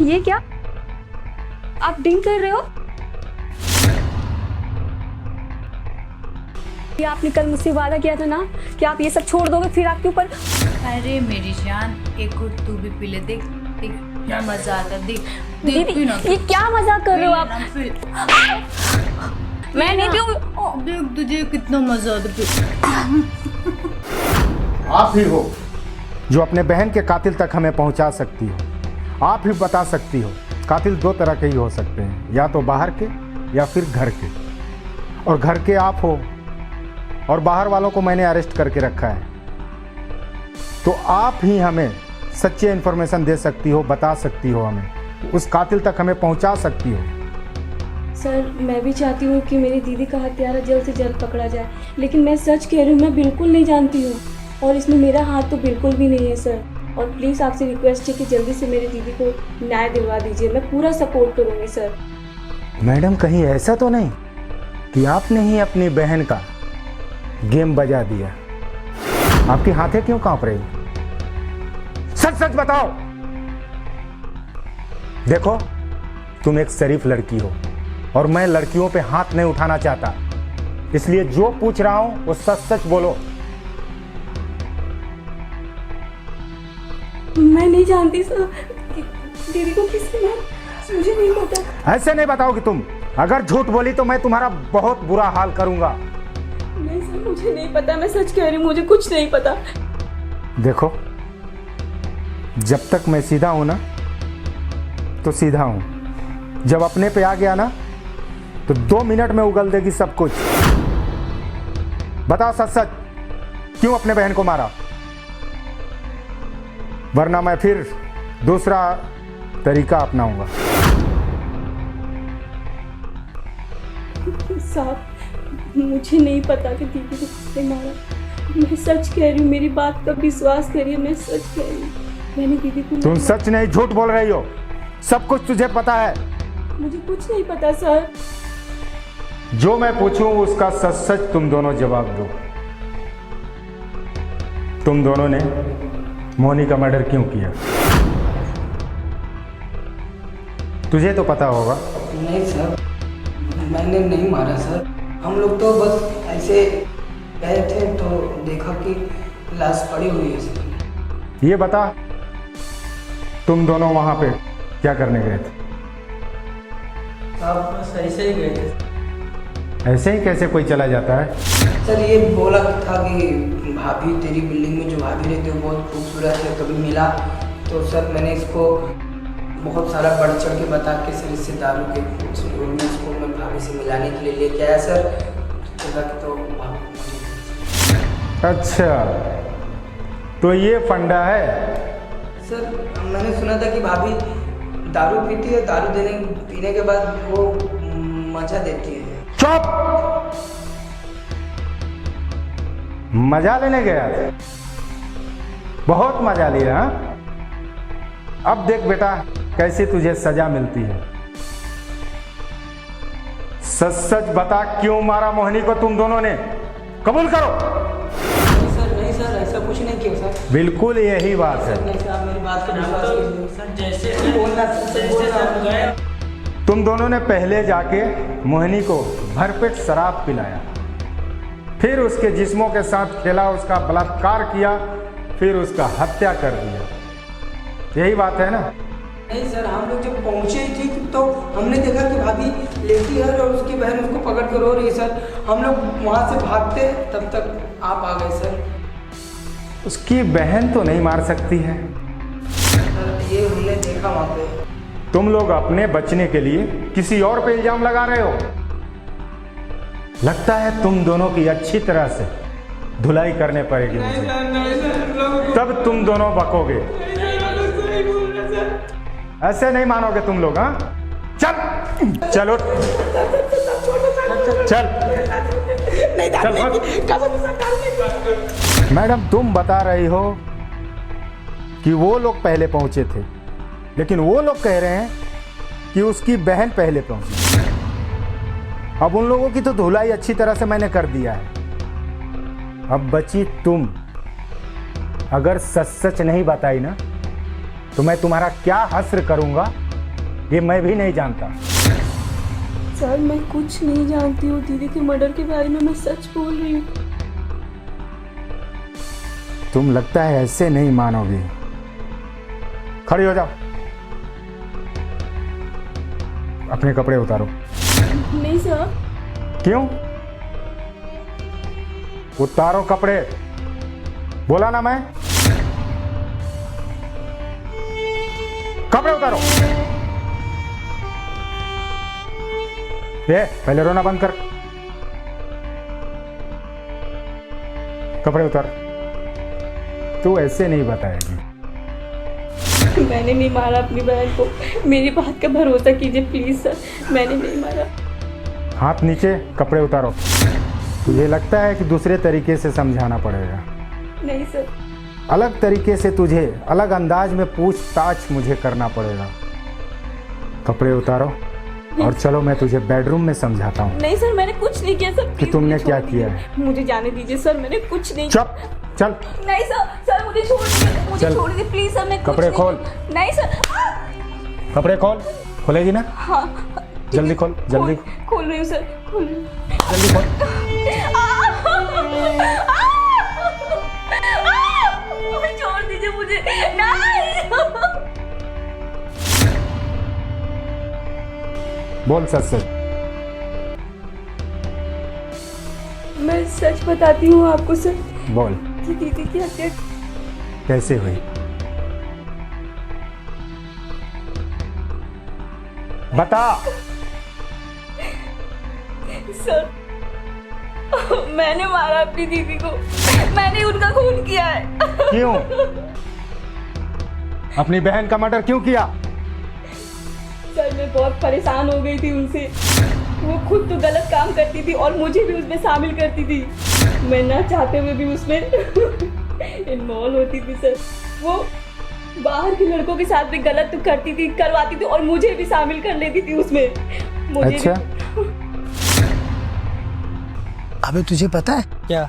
ये क्या? आप ड्रिंक कर रहे हो? ये आपने कल मुझसे वादा किया था ना कि आप ये सब छोड़ दोगे, फिर आपके ऊपर। अरे मेरी जान, एक घुट तू भी पी ले। देख देख क्या मजा आता है। देख दीदी, देख पी ना। ये क्या मजाक कर रहे हो आप? मैं नहीं पीऊँ। देख तुझे कितना मजा आता है। आप ही हो जो अपने बहन के कातिल तक हमें पहुंचा सकती हो। आप ही बता सकती हो कातिल दो तरह के ही हो सकते हैं, या तो बाहर के या फिर घर के। और घर के आप हो और बाहर वालों को मैंने अरेस्ट करके रखा है। तो आप ही हमें सच्ची इन्फॉर्मेशन दे सकती हो, बता सकती हो, हमें उस कातिल तक हमें पहुंचा सकती हो। सर, मैं भी चाहती हूँ कि मेरी दीदी का हत्यारा जल्द से जल्द पकड़ा जाए, लेकिन मैं सच कह रही हूँ, मैं बिल्कुल नहीं जानती हूँ और इसमें मेरा हाथ तो बिल्कुल भी नहीं है सर। और प्लीज़ आपसे रिक्वेस्ट है कि जल्दी से मेरी दीदी को न्याय दिलवा दीजिए। मैं पूरा सपोर्ट करूँगी सर। मैडम, कहीं ऐसा तो नहीं कि आपने ही अपनी बहन का गेम बजा दिया? आपकी हाथें क्यों कांप रही? सच सच बताओ। देखो, तुम एक शरीफ लड़की हो और मैं लड़कियों पे हाथ नहीं उठाना चाहता, इसलिए जो पूछ रहा हूं वो सच सच बोलो। मैं नहीं जानती सर कि दीदी को किसने मारा, मुझे नहीं पता। ऐसे नहीं बताओगी तुम। अगर झूठ बोली तो मैं तुम्हारा बहुत बुरा हाल करूंगा। नहीं सर, मुझे नहीं पता, मैं सच कह रही हूँ, मुझे कुछ नहीं पता। देखो, जब तक मैं सीधा हूं ना तो सीधा हूं, जब अपने पे आ गया ना तो 2 मिनट में उगल देगी सब कुछ। बताओ सच सच, क्यों अपने बहन को मारा? वरना मैं फिर दूसरा तरीका अपनाऊंगा। साहब, मुझे नहीं पता कि दीदी को किसने मारा। मैं सच कह रही हूँ, मेरी बात का विश्वास करिए, मैं सच कह रही हूँ, मैंने दीदी को तुम नहीं सच नहीं झूठ बोल रही हो। सब कुछ तुझे पता है। मारा। मुझे कुछ नहीं पता सर। जो मैं पूछूं उसका सच सच तुम दोनों जवाब दो। तुम दोनों ने मोहनी का मर्डर क्यों किया? तुझे तो पता होगा। नहीं सर, मैंने नहीं मारा सर। हम लोग तो बस ऐसे गए थे तो देखा कि लाश पड़ी हुई है सर। ये बता, तुम दोनों वहां पे क्या करने गए थे? साहब बस ऐसे ही गए थे। ऐसे ही कैसे कोई चला जाता है? सर ये बोला था कि भाभी, तेरी बिल्डिंग में जो भाभी रहती है वो बहुत खूबसूरत है, कभी मिला। तो सर मैंने इसको बहुत सारा बढ़ चढ़ के बता के सर इससे दारू के स्कूल में भाभी से मिलाने के लिए लेके आया सर। तो भाभी। अच्छा, तो ये फंडा है? सर मैंने सुना था कि भाभी दारू पीती है, दारू पीने के बाद वो मजा देती है। चुप! मजा लेने गया था? बहुत मजा लिया हाँ? अब देख बेटा कैसे तुझे सजा मिलती है। सच सच बता, क्यों मारा मोहनी को तुम दोनों ने? कबूल करो। नहीं सर, ऐसा कुछ नहीं किया सर। बिल्कुल यही बात है। नहीं सर, आप मेरी बात का विश्वास कीजिए सर। जैसे बोलना। तुम दोनों ने पहले जाके मोहनी को भरपेट शराब पिलाया, फिर उसके जिस्मों के साथ खेला, उसका बलात्कार किया, फिर उसका हत्या कर दिया। यही बात है ना? नहीं सर, हम लोग जब पहुंचे थे तो हमने देखा कि भाभी लेटी है और उसकी बहन उसको पकड़ कर रो रही है सर। हम लोग वहां से भागते तब तक आप आ गए सर। उसकी बहन तो नहीं मार सकती है। सर ये हमने देखा वहाँ पे। तुम लोग अपने बचने के लिए किसी और पे इल्जाम लगा रहे हो। लगता है तुम दोनों की अच्छी तरह से धुलाई करने पड़ेगी मुझे, तब तुम दोनों बकोगे। ऐसे नहीं मानोगे तुम लोग। हाँ, चल चलो, चल मैडम, तुम बता रही हो कि वो लोग पहले पहुंचे थे, लेकिन वो लोग कह रहे हैं कि उसकी बहन पहले पहुंची। अब उन लोगों की तो धुलाई अच्छी तरह से मैंने कर दिया है। अब बची तुम। अगर सच सच नहीं बताई ना तो मैं तुम्हारा क्या हश्र करूंगा ये मैं भी नहीं जानता। सर मैं कुछ नहीं जानती हूँ दीदी के मर्डर के बारे में, मैं सच बोल रही हूँ। तुम लगता है ऐसे नहीं मानोगे। खड़ी हो जाओ, अपने कपड़े उतारो। नहीं सर। क्यों? उतारो कपड़े, बोला ना मैं। कपड़े उतारो। ये पहले रोना बंद कर, कपड़े उतार। तू ऐसे नहीं बताएगी। मैंने नहीं मारा अपनी बहन को, मेरी बात का भरोसा कीजिए प्लीज सर, मैंने नहीं मारा। हाथ नीचे, कपड़े उतारो। तुझे लगता है कि दूसरे तरीके से समझाना पड़ेगा? नहीं सर। अलग तरीके से तुझे अलग अंदाज में पूछताछ मुझे करना पड़ेगा। कपड़े उतारो और चलो, मैं तुझे बेडरूम में समझाता हूँ। नहीं सर, मैंने कुछ नहीं किया सर। कि तुमने क्या किया है। मुझे जाने दीजिए सर, मैंने कुछ नहीं। चुप, चल। नहीं सर, सर मुझे छोड़ दीजिए, मुझे छोड़ दीजिए प्लीज सर, मैं कपड़े खोल। नहीं सर। कपड़े खोल। खोलेगी ना? हाँ जल्दी खोल, जल्दी खोल रही हूँ सर, खोल रही हूँ। जल्दी खोल। छोड़ दीजिए मुझे। नहीं। बोल सच सच। मैं सच बताती हूँ आपको सर, बोल, कि दीदी की हत्या कैसे हुई? बता। सर मैंने मारा अपनी दीदी को, मैंने उनका खून किया है। क्यों? अपनी बहन का मर्डर क्यों किया? सर मैं बहुत परेशान हो गई थी उनसे, वो खुद तो गलत काम करती थी और मुझे भी उसमें शामिल करती थी। मैं ना चाहते हुए भी उसमें इन्वॉल्व होती थी सर। वो बाहर के लड़कों के साथ भी गलत तो करती थी, करवाती थी और मुझे भी शामिल कर लेती थी उसमें। मुझे अच्छा। अबे तुझे पता है क्या?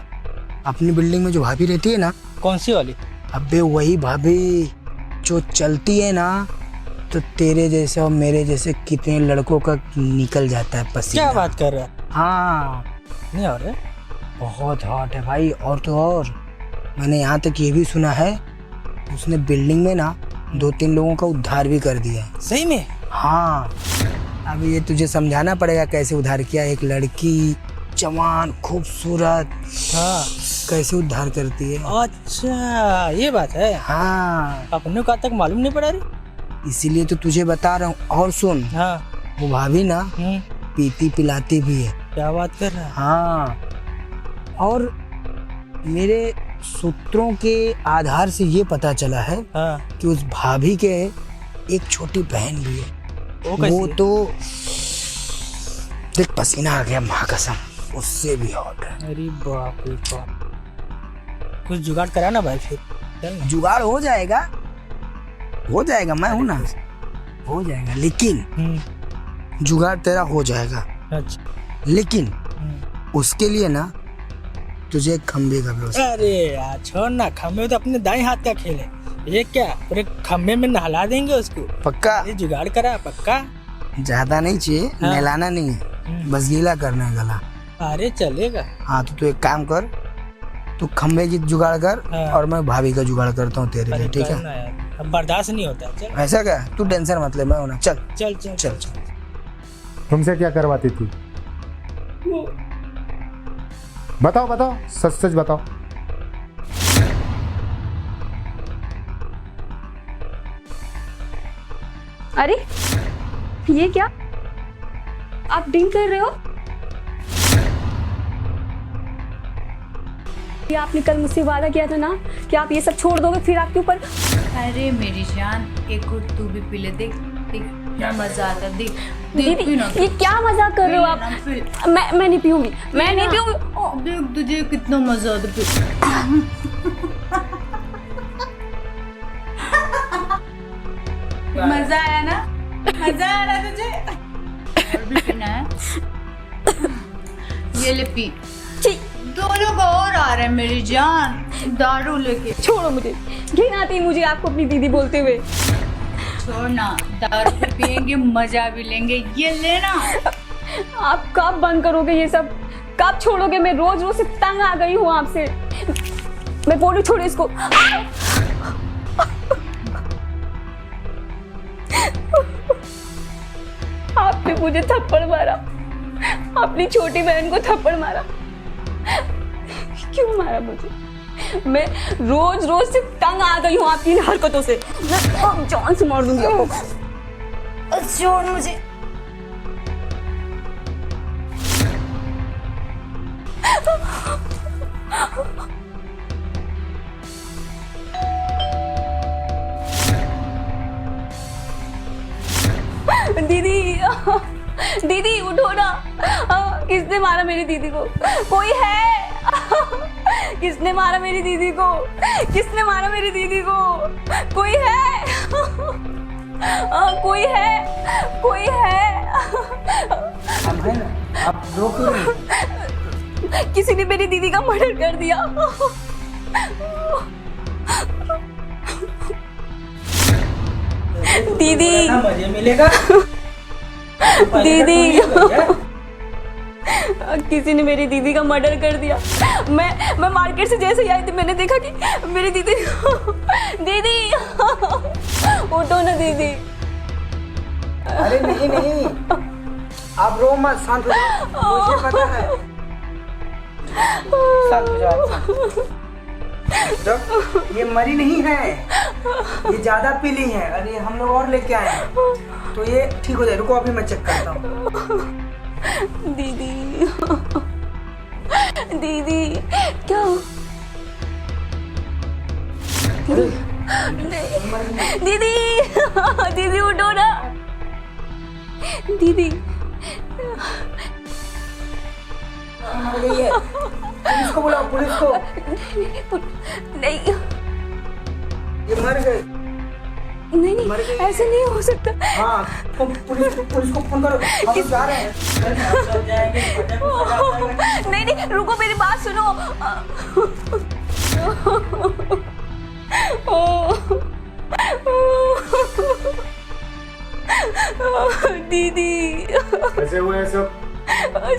अपनी बिल्डिंग में जो भाभी रहती है ना, कौन सी वाली? अबे वही भाभी जो चलती है ना, तो तेरे जैसे और मेरे जैसे कितने लड़कों का निकल जाता है पसीना। क्या बात कर रहा है? हाँ नहीं आ रहा है? बहुत हॉट है भाई। और तो और मैंने यहाँ तक ये भी सुना है, उसने बिल्डिंग में ना 2-3 लोगों का उद्धार भी कर दिया है। सही में? हाँ, अब ये तुझे समझाना पड़ेगा कैसे उद्धार किया। एक लड़की जवान खूबसूरत, हाँ। कैसे उद्धार करती है। अच्छा ये बात है। हाँ, अपने को आज तक मालूम नहीं पड़ा रे। इसीलिए तो तुझे बता रहा हूँ। और सुन, हाँ। वो भाभी ना पीती पिलाती भी है। क्या बात कर रहा है? हाँ, और मेरे सूत्रों के आधार से ये पता चला है हाँ। कि उस भाभी के एक छोटी बहन भी है। वो कैसी वो है? तो देख, पसीना आ गया माँ कसम, उससे भी हॉट है। अरे बाप रे बाप। कुछ जुगाड़ करा ना भाई फिर। चल ना। जुगाड़ हो जाएगा, हो जाएगा, मैं हूं ना, हो जाएगा। लेकिन जुगाड़ तेरा हो जाएगा, अच्छा। लेकिन उसके लिए ना तुझे एक खंबे का व्यवस्था। अरे यार छोड़ ना, खम्भे में तो अपने दाएं हाथ का खेल है। ये क्या पूरे खम्भे में नहला देंगे उसको? पक्का? ये जुगाड़ करा पक्का? ज्यादा नहीं चाहिए, हाँ। नहलाना नहीं है, बस गीला करना है गला। अरे चलेगा। हाँ तो तू एक काम कर, तू खंबे की जुगाड़ कर, हाँ। और मैं भाभी का जुगाड़ करता हूँ तेरे लिए, अरे ठीक है? करना यार, अब बर्दाश्त नहीं होता। चल ऐसा क्या? तू टेंशन मत ले, मैं हूं ना। चल चल चल चल चल। तुमसे क्या करवाती थी? वो बताओ बताओ, सच सच बताओ। अरे ये क्या, आप ड्रिंक कर रहे हो? ये आपने कल मुझसे वादा किया था ना कि आप ये सब छोड़ दोगे, फिर आपके ऊपर। अरे मेरी जान, एक घुट तू भी पी ले। देख देख क्या मजा आता है। देख दीदी देख पी ना। ये क्या मजाक कर रहे हो आप? मैं नहीं पीऊंगी, मैं नहीं पीऊंगी। देख तुझे कितना मजा आता है। मजा आया ना? मजा आया ना तुझे? और भी पीना है? ये ले पी। छी, दो लोग और आ रहे हैं मेरी जान, दारू लेके। छोड़ो मुझे, घिन आती है मुझे आपको अपनी दीदी बोलते हुए। छोड़ ना, दारू भी पियेंगे, मजा भी लेंगे, ये लेना। आप कब बंद करोगे ये सब? कब छोड़ोगे? मैं रोज रोज से तंग आ गई हूँ आपसे। मैं बोलूं छोड़ो इसको। आपने मुझे थप्पड़ मारा, अपनी छोटी बहन को थप्पड़ मारा। क्यों मारा मुझे? मैं रोज रोज से तंग आ गई हूँ आपकी इन हरकतों से। मैं जान से मार दूंगी आपको। छोड़ मुझे। दीदी, दीदी उठो ना। किसने मारा मेरी दीदी को? कोई है? किसने मारा मेरी दीदी को? किसने मारा मेरी दीदी को? कोई है? कोई है? कोई है? हम हैं ना, आप रो क्यों रही? किसी ने मेरी दीदी का मर्डर कर दिया। दीदी, मजे मिलेगा। दीदी, किसी ने मेरी दीदी का मर्डर कर दिया। मैं मार्केट से जैसे ही आई थी मैंने देखा कि मेरी दीदी दीदी उठो ना दीदी। अरे नहीं नहीं, आप रो मत, शांत हो जाओ, मुझे पता है। शांत हो जाओ, शांत। ये मरी नहीं है, ये ज्यादा पीली है। अरे हम लोग और लेके आए हैं तो ये ठीक हो जाए। रुको अभी मैं चेक करता हूँ। दीदी, दीदी क्या? नहीं, दीदी, दीदी उठो ना। दीदी मर गई है। पुलिस को बुलाओ, पुलिस को। नहीं, ये मर गए। नहीं मर नहीं, गई। ऐसे नहीं हो सकता। हाँ, पुलिस को फोन करो, हम जा रहे हैं। नहीं नहीं, रुको मेरी बात सुनो। दीदी, कैसे हुए सब?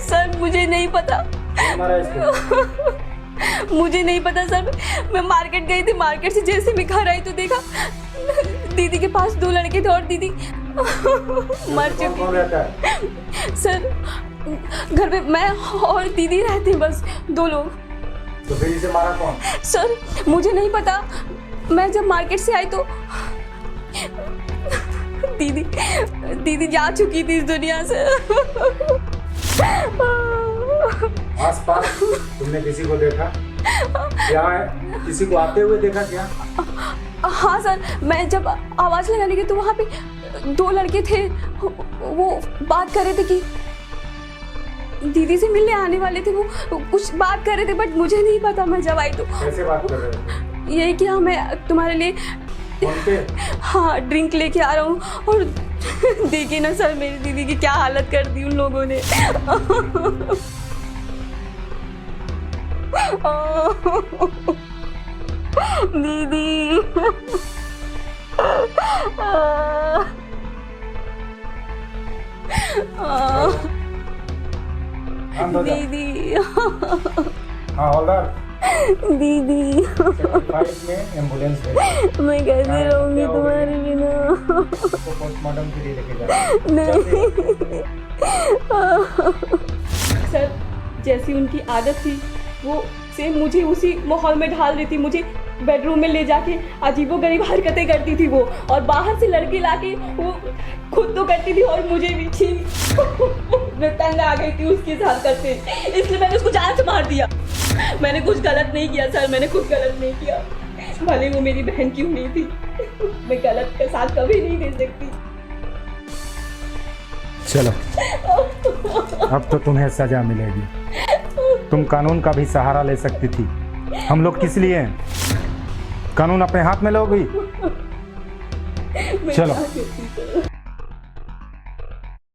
सर मुझे नहीं पता। हमारा इसको मुझे नहीं पता सर। मैं मार्केट गई थी, मार्केट से जैसे मैं घर आई तो देखा दीदी के पास 2 लड़के थे और दीदी मर कौन चुकी। रहता है? सर घर में मैं और दीदी रहते हैं, बस 2 लोग। तो फिर इसे मारा कौन? सर मुझे नहीं पता। मैं जब मार्केट से आई तो दीदी जा चुकी थी इस दुनिया से। आसपास तुमने किसी को देखा? क्या है, किसी को आते हुए देखा क्या? हाँ सर, मैं जब आवाज लगाने गई तो वहाँ पे 2 लड़के थे। वो बात कर रहे थे कि दीदी से मिलने आने वाले थे। वो कुछ बात कर रहे थे बट मुझे नहीं पता। मैं जब आई तो कैसे बात कर रहे थे? यही कि हाँ मैं तुम्हारे लिए फोन पे? हाँ ड्रिंक लेके आ रहा हूँ। और देखिए ना सर, मेरी दीदी की क्या हालत कर दी उन लोगों ने। दीदी, दीदी, हाँ हवलदार, दीदी, 5 में एम्बुलेंस है। मैं कैसे रहूंगी तुम्हारे बिना? उसको पोस्टमार्टम के लिए लेके जा। नहीं सर, जैसी उनकी आदत थी वो सेम मुझे उसी माहौल में ढाल रही थी। मुझे बेडरूम में ले जाके अजीबोगरीब हरकतें करती थी वो, और बाहर से लड़के लाके वो खुद तो करती थी और मुझे भी। छी, मैं तंग आ गई थी उसके साथ करते, इसलिए मैंने उसको जान से मार दिया। मैंने कुछ गलत नहीं किया सर, मैंने कुछ गलत नहीं किया। भले वो मेरी बहन क्यों नहीं थी, मैं गलत का साथ कभी नहीं दे सकती। चलो, अब तो तुम्हें सजा मिलेगी। तुम कानून का भी सहारा ले सकती थी। हम लोग किस लिए हैं? कानून अपने हाथ में लोगी। चलो।